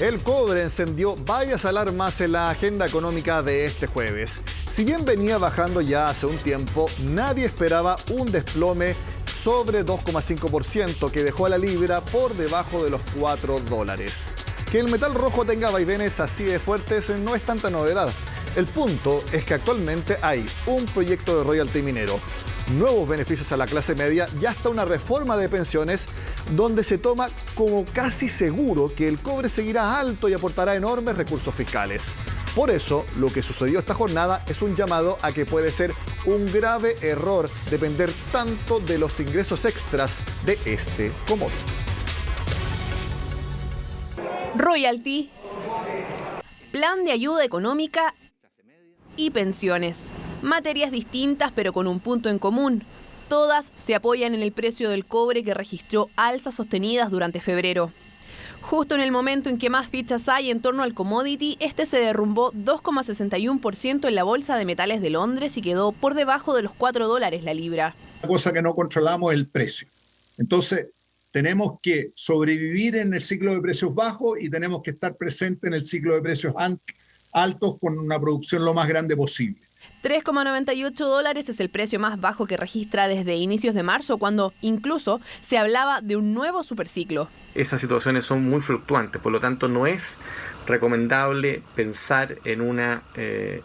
El cobre encendió varias alarmas en la agenda económica de este jueves. Si bien venía bajando ya hace un tiempo, nadie esperaba un desplome sobre 2,5% que dejó a la libra por debajo de los $4. Que el metal rojo tenga vaivenes así de fuertes no es tanta novedad. El punto es que actualmente hay un proyecto de royalty minero, nuevos beneficios a la clase media y hasta una reforma de pensiones donde se toma como casi seguro que el cobre seguirá alto y aportará enormes recursos fiscales. Por eso, lo que sucedió esta jornada es un llamado a que puede ser un grave error depender tanto de los ingresos extras de este commodity. Royalty, plan de ayuda económica y pensiones. Materias distintas pero con un punto en común. Todas se apoyan en el precio del cobre que registró alzas sostenidas durante febrero. Justo en el momento en que más fichas hay en torno al commodity, este se derrumbó 2,61% en la Bolsa de Metales de Londres y quedó por debajo de los $4 la libra. La cosa que no controlamos es el precio. Entonces, tenemos que sobrevivir en el ciclo de precios bajos y tenemos que estar presentes en el ciclo de precios altos con una producción lo más grande posible. $3,98 es el precio más bajo que registra desde inicios de marzo, cuando incluso se hablaba de un nuevo superciclo. Esas situaciones son muy fluctuantes, por lo tanto no es recomendable pensar en una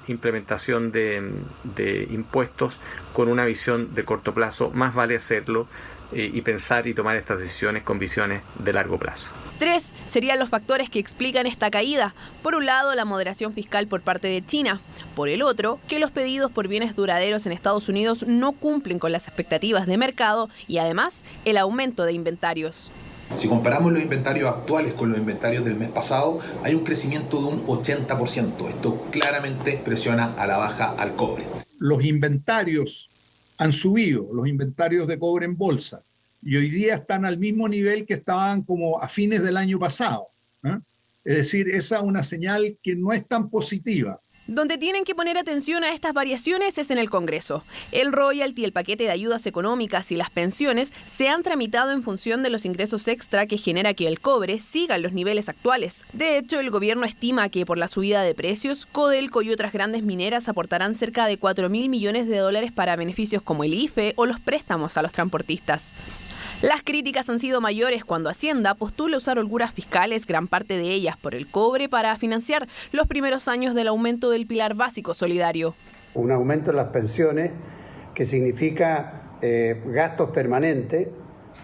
implementación de impuestos con una visión de corto plazo. Más vale hacerlo y pensar y tomar estas decisiones con visiones de largo plazo. 3 serían los factores que explican esta caída. Por un lado, la moderación fiscal por parte de China. Por el otro, que los pedidos por bienes duraderos en Estados Unidos no cumplen con las expectativas de mercado y además el aumento de inventarios. Si comparamos los inventarios actuales con los inventarios del mes pasado, hay un crecimiento de un 80%. Esto claramente presiona a la baja al cobre. Los inventarios han subido, los inventarios de cobre en bolsa, y hoy día están al mismo nivel que estaban como a fines del año pasado, ¿eh? Es decir, esa es una señal que no es tan positiva. Donde tienen que poner atención a estas variaciones es en el Congreso. El royalty, el paquete de ayudas económicas y las pensiones se han tramitado en función de los ingresos extra que genera que el cobre siga en los niveles actuales. De hecho, el gobierno estima que por la subida de precios, Codelco y otras grandes mineras aportarán cerca de $4.000 millones para beneficios como el IFE o los préstamos a los transportistas. Las críticas han sido mayores cuando Hacienda postula usar holguras fiscales, gran parte de ellas por el cobre, para financiar los primeros años del aumento del pilar básico solidario. Un aumento en las pensiones que significa gastos permanentes,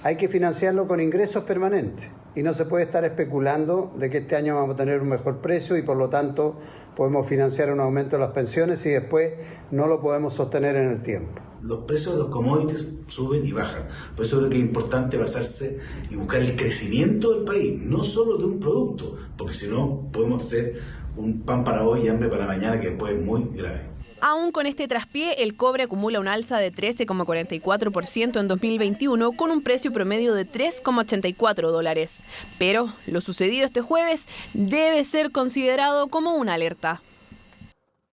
hay que financiarlo con ingresos permanentes. Y no se puede estar especulando de que este año vamos a tener un mejor precio y por lo tanto podemos financiar un aumento de las pensiones y después no lo podemos sostener en el tiempo. Los precios de los commodities suben y bajan. Por eso creo que es importante basarse y buscar el crecimiento del país, no solo de un producto, porque si no podemos hacer un pan para hoy y hambre para mañana, que después es muy grave. Aún con este traspié, el cobre acumula un alza de 13,44% en 2021 con un precio promedio de $3,84. Pero lo sucedido este jueves debe ser considerado como una alerta.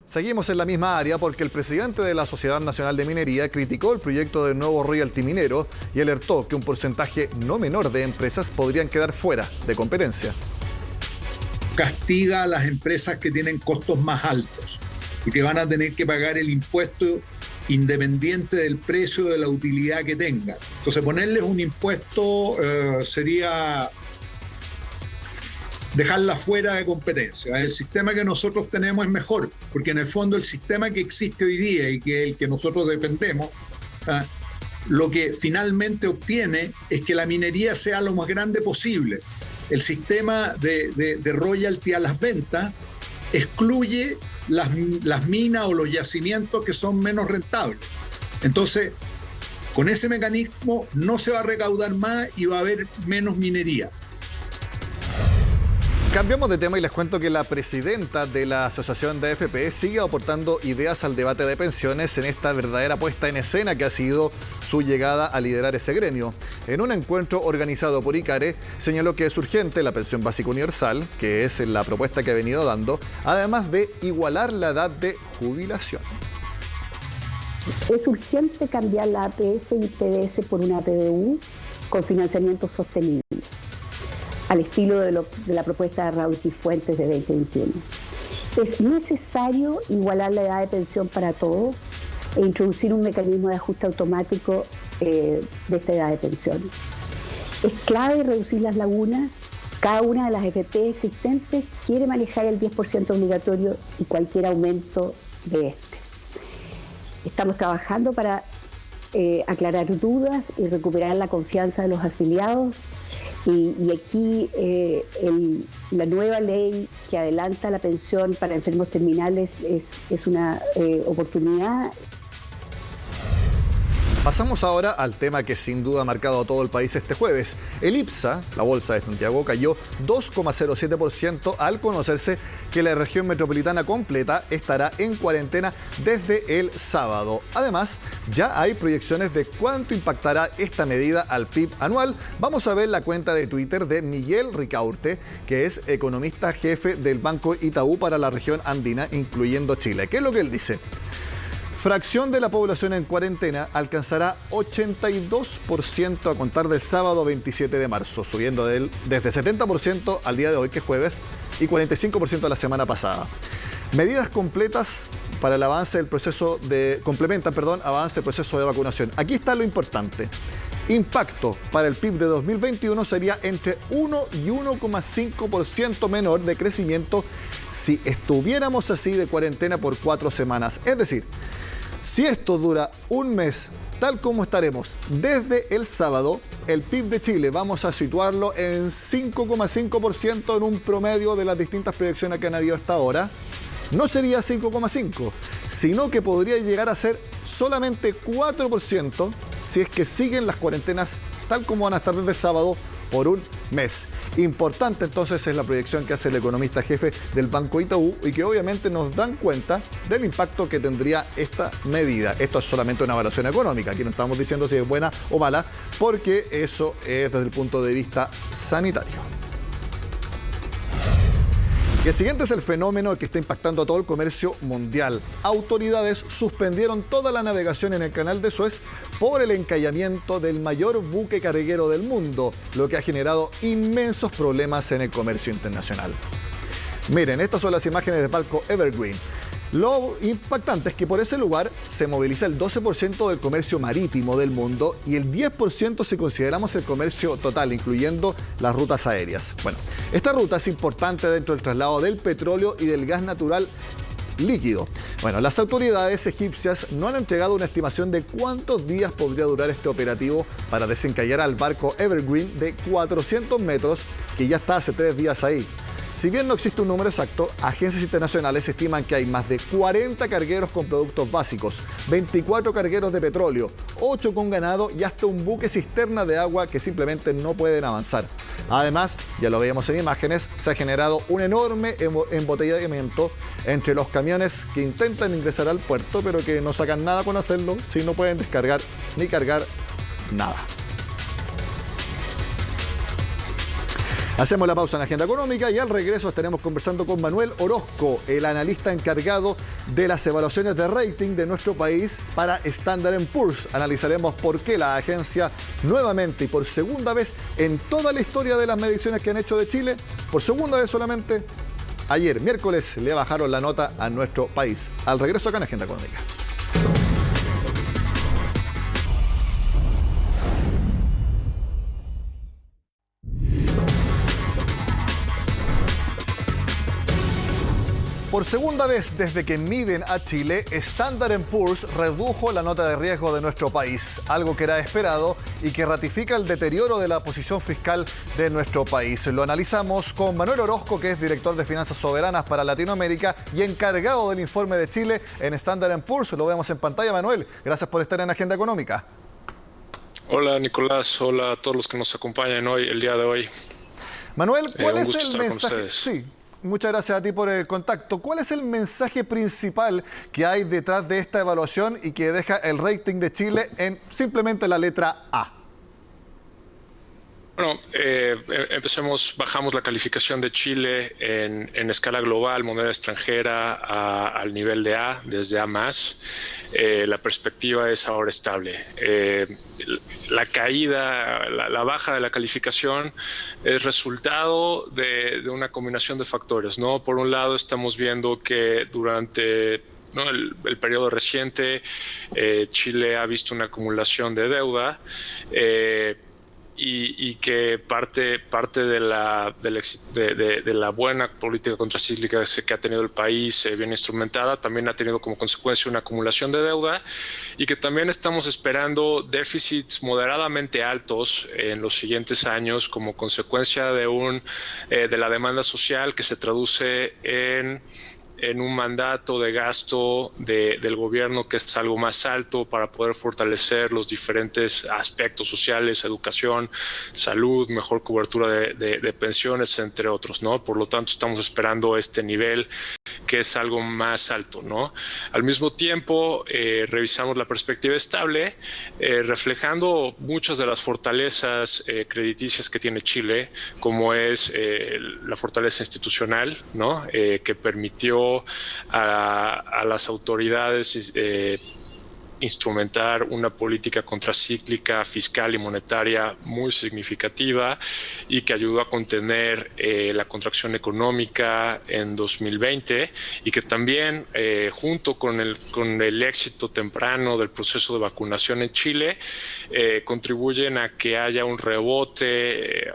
Seguimos en la misma área porque el presidente de la Sociedad Nacional de Minería criticó el proyecto del nuevo royalty minero y alertó que un porcentaje no menor de empresas podrían quedar fuera de competencia. Castiga a las empresas que tienen costos más altos y que van a tener que pagar el impuesto independiente del precio de la utilidad que tengan. Entonces, ponerles un impuesto sería dejarla fuera de competencia. El sistema que nosotros tenemos es mejor, porque en el fondo el sistema que existe hoy día y que el que nosotros defendemos, lo que finalmente obtiene es que la minería sea lo más grande posible. El sistema de royalty a las ventas excluye las minas o los yacimientos que son menos rentables. Entonces, con ese mecanismo no se va a recaudar más y va a haber menos minería. Cambiamos de tema y les cuento que la presidenta de la Asociación de AFP sigue aportando ideas al debate de pensiones en esta verdadera puesta en escena que ha sido su llegada a liderar ese gremio. En un encuentro organizado por ICARE, señaló que es urgente la pensión básica universal, que es la propuesta que ha venido dando, además de igualar la edad de jubilación. Es urgente cambiar la APS y PDS por una PDU con financiamiento sostenible. al estilo de la propuesta de Raúl Cifuentes de 2021. Es necesario igualar la edad de pensión para todos e introducir un mecanismo de ajuste automático de esta edad de pensión. Es clave reducir las lagunas. Cada una de las FP existentes quiere manejar el 10% obligatorio y cualquier aumento de este. Estamos trabajando para aclarar dudas y recuperar la confianza de los afiliados. Y aquí la nueva ley que adelanta la pensión para enfermos terminales es una oportunidad. Pasamos ahora al tema que sin duda ha marcado a todo el país este jueves. El IPSA, la bolsa de Santiago, cayó 2,07% al conocerse que la región metropolitana completa estará en cuarentena desde el sábado. Además, ya hay proyecciones de cuánto impactará esta medida al PIB anual. Vamos a ver la cuenta de Twitter de Miguel Ricaurte, que es economista jefe del Banco Itaú para la región andina, incluyendo Chile. ¿Qué es lo que él dice? Fracción de la población en cuarentena alcanzará 82% a contar del sábado 27 de marzo, subiendo desde 70% al día de hoy, que es jueves, y 45% la semana pasada. Medidas completas para el avance del proceso avance del proceso de vacunación. Aquí está lo importante. Impacto para el PIB de 2021 sería entre 1 y 1,5% menor de crecimiento si estuviéramos así de cuarentena por 4 semanas. Es decir, si esto dura un mes, tal como estaremos desde el sábado, el PIB de Chile vamos a situarlo en 5,5% en un promedio de las distintas proyecciones que han habido hasta ahora. No sería 5,5%, sino que podría llegar a ser solamente 4% si es que siguen las cuarentenas tal como van a estar desde el sábado por un mes. Importante entonces es la proyección que hace el economista jefe del Banco Itaú y que obviamente nos dan cuenta del impacto que tendría esta medida. Esto es solamente una evaluación económica, aquí no estamos diciendo si es buena o mala, porque eso es desde el punto de vista sanitario. Y el siguiente es el fenómeno que está impactando a todo el comercio mundial. Autoridades suspendieron toda la navegación en el canal de Suez por el encallamiento del mayor buque carguero del mundo, lo que ha generado inmensos problemas en el comercio internacional. Miren, estas son las imágenes del barco Evergreen. Lo impactante es que por ese lugar se moviliza el 12% del comercio marítimo del mundo y el 10% si consideramos el comercio total, incluyendo las rutas aéreas. Bueno, esta ruta es importante dentro del traslado del petróleo y del gas natural líquido. Bueno, las autoridades egipcias no han entregado una estimación de cuántos días podría durar este operativo para desencallar al barco Evergreen de 400 metros que ya está hace 3 días ahí. Si bien no existe un número exacto, agencias internacionales estiman que hay más de 40 cargueros con productos básicos, 24 cargueros de petróleo, 8 con ganado y hasta un buque cisterna de agua que simplemente no pueden avanzar. Además, ya lo veíamos en imágenes, se ha generado un enorme embotellamiento entre los camiones que intentan ingresar al puerto, pero que no sacan nada con hacerlo si no pueden descargar ni cargar nada. Hacemos la pausa en la agenda económica y al regreso estaremos conversando con Manuel Orozco, el analista encargado de las evaluaciones de rating de nuestro país para Standard & Poor's. Analizaremos por qué la agencia nuevamente y por segunda vez en toda la historia de las mediciones que han hecho de Chile, por segunda vez solamente, ayer, miércoles, le bajaron la nota a nuestro país. Al regreso acá en Agenda Económica. Por segunda vez desde que miden a Chile, Standard & Poor's redujo la nota de riesgo de nuestro país, algo que era esperado y que ratifica el deterioro de la posición fiscal de nuestro país. Lo analizamos con Manuel Orozco, que es director de Finanzas Soberanas para Latinoamérica y encargado del informe de Chile en Standard & Poor's. Lo vemos en pantalla, Manuel. Gracias por estar en Agenda Económica. Hola, Nicolás. Hola a todos los que nos acompañan hoy, el día de hoy. Manuel, ¿cuál es el mensaje? Sí. Muchas gracias a ti por el contacto. ¿Cuál es el mensaje principal que hay detrás de esta evaluación y que deja el rating de Chile en simplemente la letra A? Bueno, bajamos la calificación de Chile en escala global, moneda extranjera, al nivel de A, desde A+. La perspectiva es ahora estable. La caída, la baja de la calificación es resultado de una combinación de factores, ¿no? Por un lado, estamos viendo que durante el periodo reciente Chile ha visto una acumulación de deuda, y que parte de la buena política contracíclica que ha tenido el país bien instrumentada también ha tenido como consecuencia una acumulación de deuda, y que también estamos esperando déficits moderadamente altos en los siguientes años como consecuencia de la demanda social que se traduce en un mandato de gasto del gobierno que es algo más alto para poder fortalecer los diferentes aspectos sociales, educación, salud, mejor cobertura de pensiones, entre otros, ¿no? Por lo tanto, estamos esperando este nivel que es algo más alto, ¿no? Al mismo tiempo, revisamos la perspectiva estable, reflejando muchas de las fortalezas crediticias que tiene Chile, como es la fortaleza institucional, ¿no? Que permitió a las autoridades instrumentar una política contracíclica, fiscal y monetaria muy significativa, y que ayudó a contener la contracción económica en 2020, y que también junto con el éxito temprano del proceso de vacunación en Chile contribuyen a que haya un rebote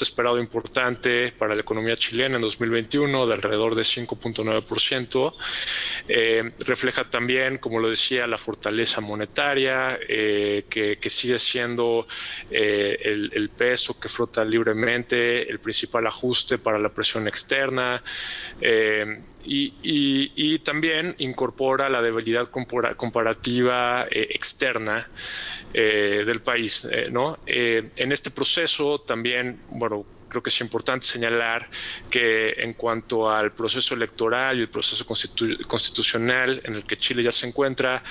esperado importante para la economía chilena en 2021 de alrededor de 5.9%. Refleja también, como lo decía, la fortaleza monetaria, que sigue siendo el peso que flota libremente, el principal ajuste para la presión externa, y también incorpora la debilidad comparativa externa del país, ¿no? En este proceso también, bueno, creo que es importante señalar que en cuanto al proceso electoral y el proceso constitucional en el que Chile ya se encuentra,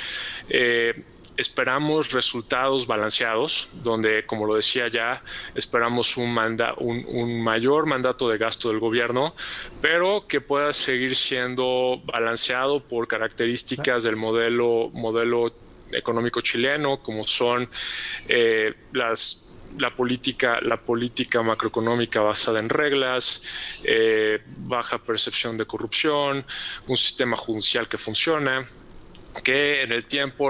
esperamos resultados balanceados, donde, como lo decía ya, esperamos un mayor mandato de gasto del gobierno, pero que pueda seguir siendo balanceado por características del modelo económico chileno, como son la política macroeconómica basada en reglas, baja percepción de corrupción, un sistema judicial que funciona, que en el tiempo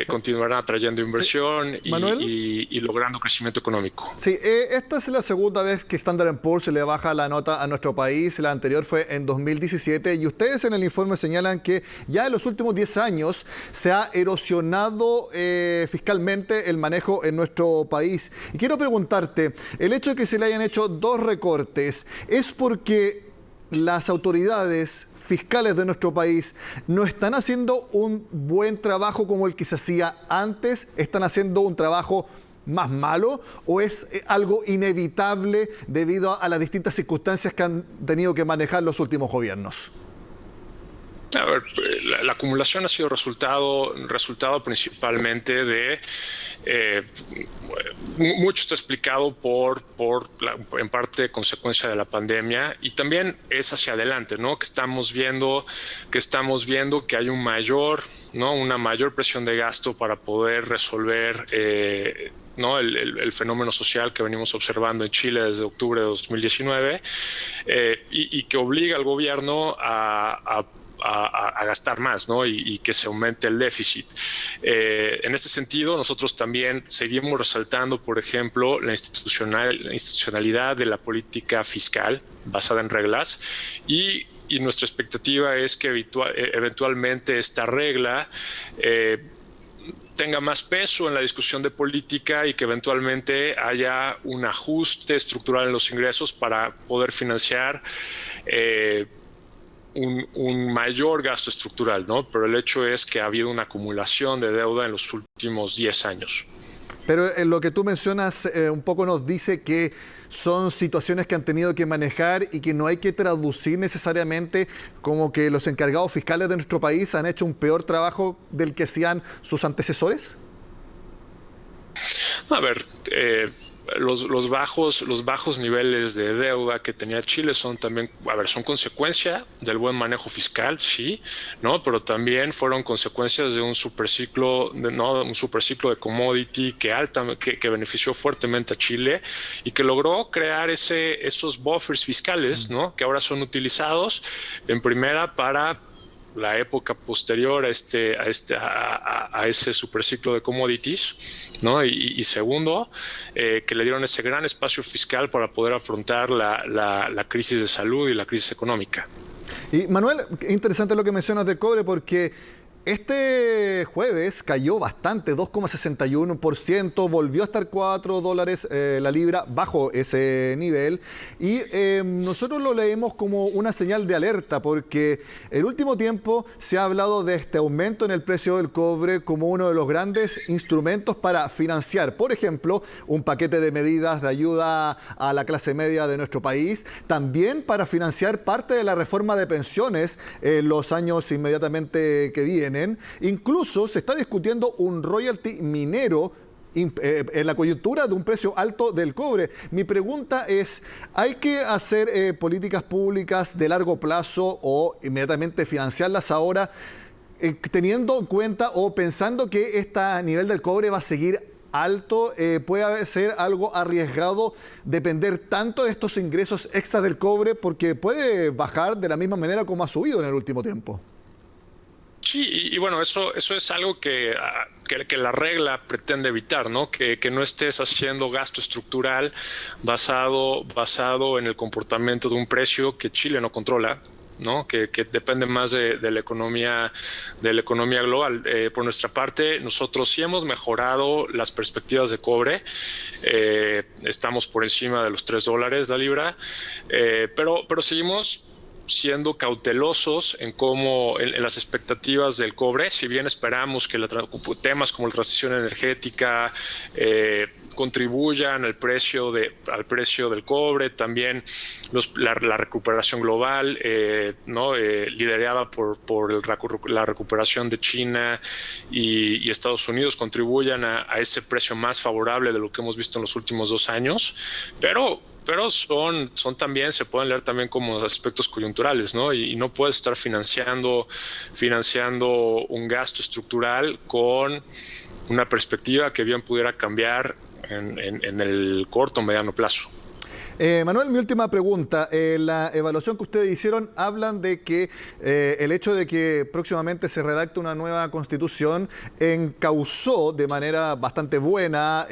continuarán atrayendo inversión y logrando crecimiento económico. Sí, esta es la segunda vez que Standard & Poor's le baja la nota a nuestro país. La anterior fue en 2017, y ustedes en el informe señalan que ya en los últimos 10 años se ha erosionado fiscalmente el manejo en nuestro país. Y quiero preguntarte, el hecho de que se le hayan hecho 2 recortes, ¿es porque las autoridades fiscales de nuestro país no están haciendo un buen trabajo como el que se hacía antes? ¿Están haciendo un trabajo más malo, o es algo inevitable debido a las distintas circunstancias que han tenido que manejar los últimos gobiernos? A ver, la acumulación ha sido resultado principalmente de mucho está explicado en parte consecuencia de la pandemia, y también es hacia adelante, ¿no? Que estamos viendo que hay una mayor presión de gasto para poder resolver el fenómeno social que venimos observando en Chile desde octubre de 2019, y que obliga al gobierno a gastar más, ¿no? Y que se aumente el déficit. En este sentido, nosotros también seguimos resaltando, por ejemplo, la institucionalidad de la política fiscal basada en reglas, y nuestra expectativa es que eventualmente esta regla tenga más peso en la discusión de política, y que eventualmente haya un ajuste estructural en los ingresos para poder financiar un mayor gasto estructural, ¿no? Pero el hecho es que ha habido una acumulación de deuda en los últimos 10 años. Pero lo que tú mencionas un poco nos dice que son situaciones que han tenido que manejar y que no hay que traducir necesariamente como que los encargados fiscales de nuestro país han hecho un peor trabajo del que hacían sus antecesores. A ver, los bajos niveles de deuda que tenía Chile son también, son consecuencia del buen manejo fiscal, sí, ¿no? Pero también fueron consecuencias de un superciclo de commodity que benefició fuertemente a Chile y que logró crear esos buffers fiscales, ¿no? Que ahora son utilizados en primera para la época posterior a ese superciclo de commodities, ¿no? Y segundo, que le dieron ese gran espacio fiscal para poder afrontar la crisis de salud y la crisis económica. Y Manuel, interesante lo que mencionas del cobre, porque este jueves cayó bastante, 2,61%, volvió a estar $4 la libra bajo ese nivel y nosotros lo leemos como una señal de alerta porque el último tiempo se ha hablado de este aumento en el precio del cobre como uno de los grandes instrumentos para financiar, por ejemplo, un paquete de medidas de ayuda a la clase media de nuestro país, también para financiar parte de la reforma de pensiones en los años inmediatamente que vienen. Incluso se está discutiendo un royalty minero en la coyuntura de un precio alto del cobre. Mi pregunta es, ¿hay que hacer políticas públicas de largo plazo o inmediatamente financiarlas ahora, teniendo en cuenta o pensando que este nivel del cobre va a seguir alto? ¿Puede ser algo arriesgado depender tanto de estos ingresos extras del cobre porque puede bajar de la misma manera como ha subido en el último tiempo? Sí, y bueno, eso es algo que la regla pretende evitar, ¿no? Que no estés haciendo gasto estructural basado en el comportamiento de un precio que Chile no controla, ¿no? Que depende más de la economía global. Por nuestra parte, nosotros sí hemos mejorado las perspectivas de cobre. Estamos por encima de los $3 la libra, pero seguimos siendo cautelosos en las expectativas del cobre, si bien esperamos que temas como la transición energética contribuyan al precio del cobre, también la recuperación global, ¿no? Liderada por la recuperación de China y Estados Unidos, contribuyan a ese precio más favorable de lo que hemos visto en los últimos 2 años, pero son también, se pueden leer también como aspectos coyunturales, ¿no? Y no puedes estar financiando un gasto estructural con una perspectiva que bien pudiera cambiar en el corto o mediano plazo. Manuel, mi última pregunta. La evaluación que ustedes hicieron hablan de que el hecho de que próximamente se redacte una nueva constitución encauzó de manera bastante buena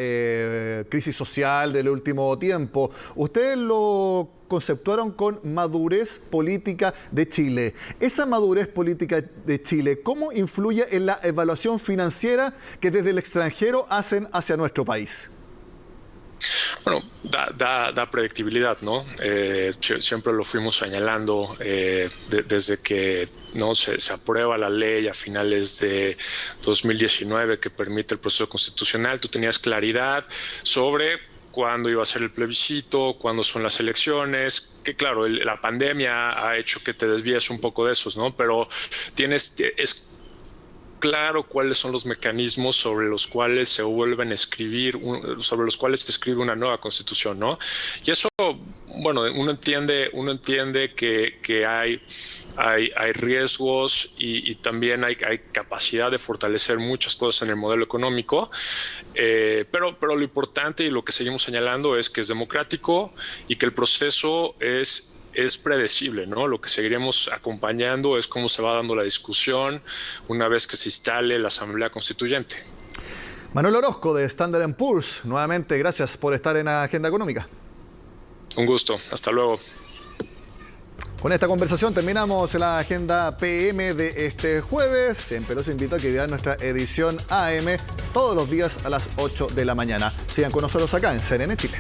crisis social del último tiempo. Ustedes lo conceptuaron con madurez política de Chile. Esa madurez política de Chile, ¿cómo influye en la evaluación financiera que desde el extranjero hacen hacia nuestro país? Bueno, da predictibilidad, ¿no? Siempre lo fuimos señalando desde que se aprueba la ley a finales de 2019 que permite el proceso constitucional. Tú tenías claridad sobre cuándo iba a ser el plebiscito, cuándo son las elecciones, que claro, la pandemia ha hecho que te desvíes un poco de esos, ¿no? Pero es claro cuáles son los mecanismos sobre los cuales se vuelven a escribir, sobre los cuales se escribe una nueva constitución, ¿no? Y eso, bueno, uno entiende que hay riesgos y también hay capacidad de fortalecer muchas cosas en el modelo económico, pero lo importante y lo que seguimos señalando es que es democrático y que el proceso es predecible, ¿no? Lo que seguiremos acompañando es cómo se va dando la discusión una vez que se instale la Asamblea Constituyente. Manuel Orozco de Standard & Poor's, nuevamente gracias por estar en Agenda Económica. Un gusto, hasta luego. Con esta conversación terminamos la agenda PM de este jueves. Siempre los invito a que vean nuestra edición AM todos los días a las 8 de la mañana. Sigan con nosotros acá en CNN Chile.